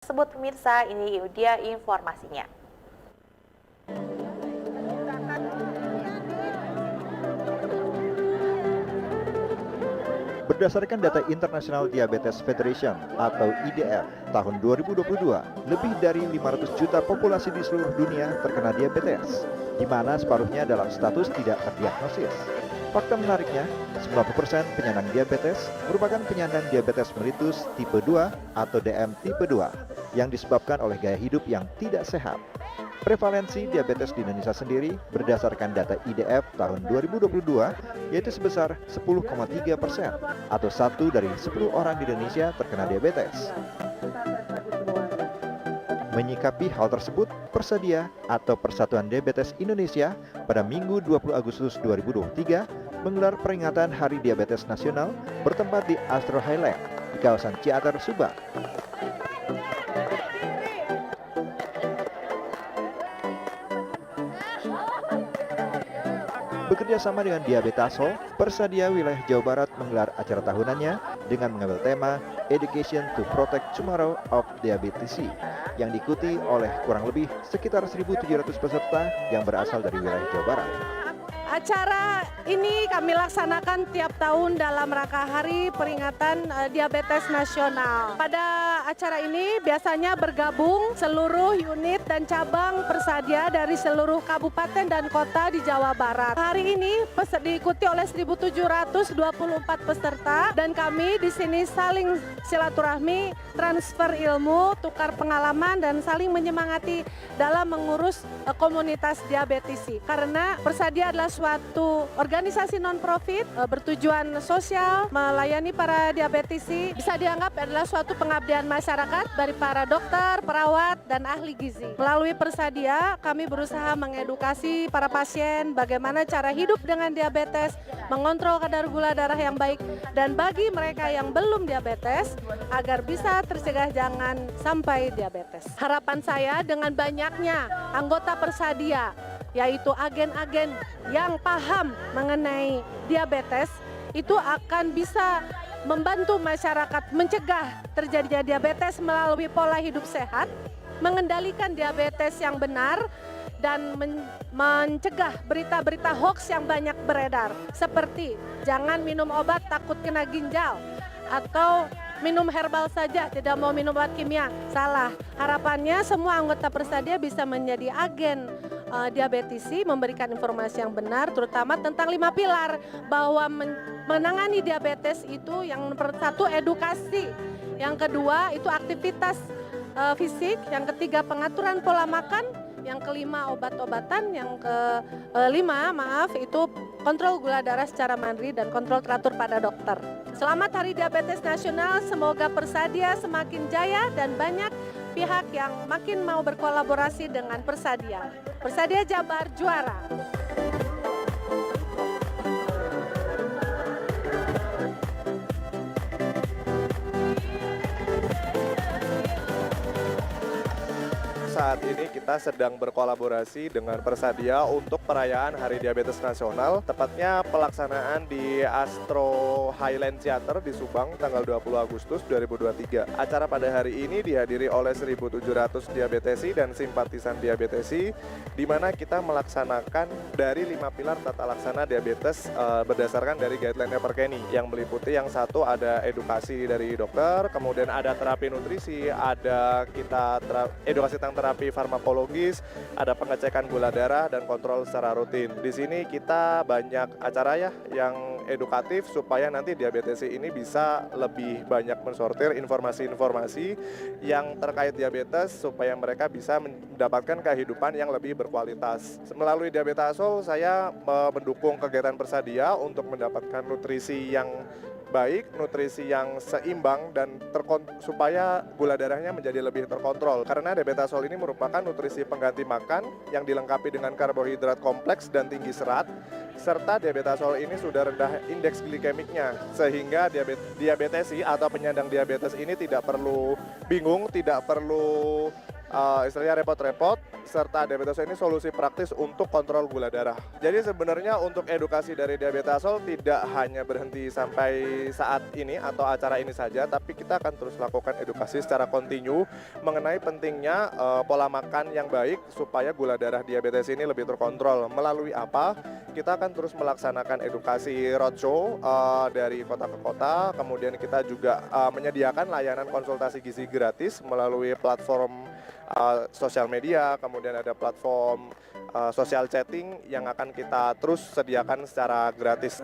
Tersebut pemirsa, ini dia informasinya. Berdasarkan data International Diabetes Federation atau IDF tahun 2022, lebih dari 500 juta populasi di seluruh dunia terkena diabetes, di mana separuhnya dalam status tidak terdiagnosis. Fakta menariknya, 90% penyandang diabetes merupakan penyandang diabetes mellitus tipe 2 atau DM tipe 2 yang disebabkan oleh gaya hidup yang tidak sehat. Prevalensi diabetes di Indonesia sendiri berdasarkan data IDF tahun 2022 yaitu sebesar 10,3% atau 1 dari 10 orang di Indonesia terkena diabetes. Menyikapi hal tersebut, Persadia atau Persatuan Diabetes Indonesia pada Minggu 20 Agustus 2023 menggelar peringatan Hari Diabetes Nasional bertempat di Astro Highland di kawasan Ciater, Subang. Bekerja sama dengan Diabetasol, Persadia Wilayah Jawa Barat menggelar acara tahunannya dengan mengambil tema Education to Protect Tomorrow of Diabetes yang diikuti oleh kurang lebih sekitar 1.700 peserta yang berasal dari wilayah Jawa Barat. Acara ini kami laksanakan tiap tahun dalam rangka Hari Peringatan Diabetes Nasional. Pada acara ini biasanya bergabung seluruh unit dan cabang Persadia dari seluruh kabupaten dan kota di Jawa Barat. Hari ini diikuti oleh 1.724 peserta dan kami di sini saling silaturahmi, transfer ilmu, tukar pengalaman dan saling menyemangati dalam mengurus komunitas diabetesi. Karena Persadia adalah suatu organisasi non-profit bertujuan sosial melayani para diabetesi, bisa dianggap adalah suatu pengabdian masyarakat dari para dokter, perawat, dan ahli gizi. Melalui Persadia, kami berusaha mengedukasi para pasien bagaimana cara hidup dengan diabetes, mengontrol kadar gula darah yang baik, dan bagi mereka yang belum diabetes, agar bisa tercegah jangan sampai diabetes. Harapan saya dengan banyaknya anggota Persadia, yaitu agen-agen yang paham mengenai diabetes, itu akan bisa membantu masyarakat mencegah terjadinya diabetes melalui pola hidup sehat, mengendalikan diabetes yang benar, dan mencegah berita-berita hoax yang banyak beredar, seperti jangan minum obat takut kena ginjal, atau minum herbal saja, tidak mau minum obat kimia. Salah. Harapannya semua anggota Persadia bisa menjadi agen diabetesi, memberikan informasi yang benar, terutama tentang 5 pilar, bahwa menangani diabetes itu yang nomor 1 edukasi, yang kedua itu aktivitas fisik, yang ketiga pengaturan pola makan, yang kelima obat-obatan, yang kelima itu kontrol gula darah secara mandiri dan kontrol teratur pada dokter. Selamat Hari Diabetes Nasional, semoga Persadia semakin jaya dan banyak pihak yang makin mau berkolaborasi dengan Persadia. Persadia Jabar juara. Saat ini kita sedang berkolaborasi dengan Persadia untuk perayaan Hari Diabetes Nasional, tepatnya pelaksanaan di Astro Highland Theater di Subang tanggal 20 Agustus 2023. Acara pada hari ini dihadiri oleh 1.700 diabetesi dan simpatisan diabetesi, di mana kita melaksanakan dari 5 pilar tata laksana diabetes berdasarkan dari guideline Perkeni, yang meliputi yang satu ada edukasi dari dokter, kemudian ada terapi nutrisi, ada edukasi tentang terapi farmakologis, ada pengecekan gula darah dan kontrol secara rutin. Di sini kita banyak acara ya yang edukatif supaya nanti diabetesi ini bisa lebih banyak mensortir informasi-informasi yang terkait diabetes supaya mereka bisa mendapatkan kehidupan yang lebih berkualitas. Melalui Diabetasol saya mendukung kegiatan Persadia untuk mendapatkan nutrisi yang baik, nutrisi yang seimbang dan supaya gula darahnya menjadi lebih terkontrol. Karena Diabetasol ini merupakan nutrisi pengganti makan yang dilengkapi dengan karbohidrat kompleks dan tinggi serat, serta Diabetasol ini sudah rendah indeks glikemiknya, sehingga diabetesi atau penyandang diabetes ini tidak perlu bingung, tidak perlu istilahnya repot-repot, serta diabetes ini solusi praktis untuk kontrol gula darah. Jadi sebenarnya untuk edukasi dari Diabetesol tidak hanya berhenti sampai saat ini atau acara ini saja, tapi kita akan terus lakukan edukasi secara kontinu mengenai pentingnya pola makan yang baik supaya gula darah diabetes ini lebih terkontrol. Melalui apa? Kita akan terus melaksanakan edukasi roadshow dari kota ke kota, kemudian kita juga menyediakan layanan konsultasi gizi gratis melalui platform sosial media, kemudian ada platform social chatting yang akan kita terus sediakan secara gratis.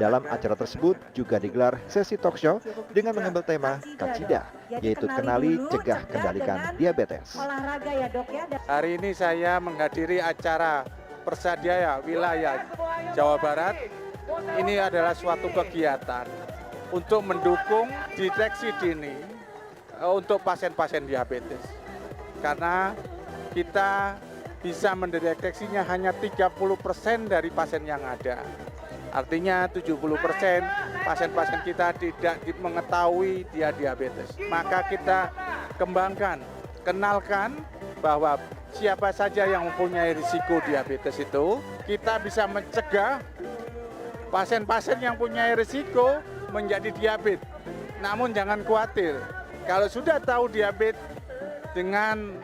Dalam acara tersebut juga digelar sesi talk show dengan mengambil tema Kacida, yaitu kenali, cegah, kendalikan diabetes. Olahraga ya dok ya. Hari ini saya menghadiri acara Persadiaya Wilayah Jawa Barat. Ini adalah suatu kegiatan untuk mendukung deteksi dini untuk pasien-pasien diabetes. Karena kita bisa mendeteksinya hanya 30% dari pasien yang ada. Artinya 70% pasien-pasien kita tidak mengetahui dia diabetes. Maka kita kembangkan, kenalkan bahwa siapa saja yang mempunyai risiko diabetes itu, kita bisa mencegah pasien-pasien yang punya risiko menjadi diabetes. Namun jangan khawatir, kalau sudah tahu diabetes dengan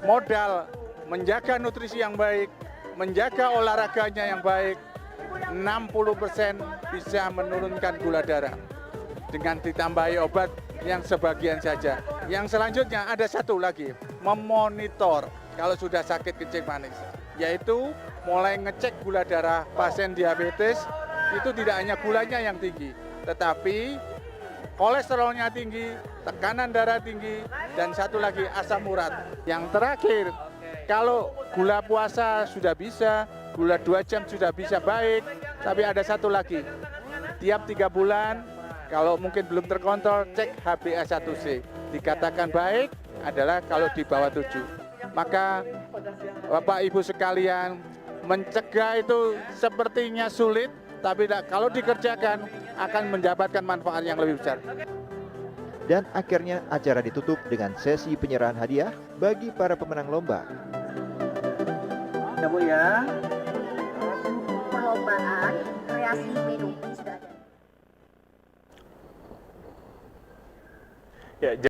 modal menjaga nutrisi yang baik, menjaga olahraganya yang baik, 60% bisa menurunkan gula darah dengan ditambahi obat yang sebagian saja. Yang selanjutnya ada satu lagi, memonitor kalau sudah sakit kencing manis, yaitu mulai ngecek gula darah pasien diabetes. Itu tidak hanya gulanya yang tinggi, tetapi kolesterolnya tinggi, tekanan darah tinggi, dan satu lagi asam urat. Yang terakhir, kalau gula puasa sudah bisa, gula 2 jam sudah bisa baik, tapi ada satu lagi, tiap 3 bulan, kalau mungkin belum terkontrol, cek HbA1c. Dikatakan baik adalah kalau di bawah 7. Maka Bapak Ibu sekalian, mencegah itu sepertinya sulit, tapi kalau dikerjakan akan mendapatkan manfaat yang lebih besar. Dan akhirnya acara ditutup dengan sesi penyerahan hadiah bagi para pemenang lomba. Ya. Perlombaan kreasi minum sudah ada. Ya,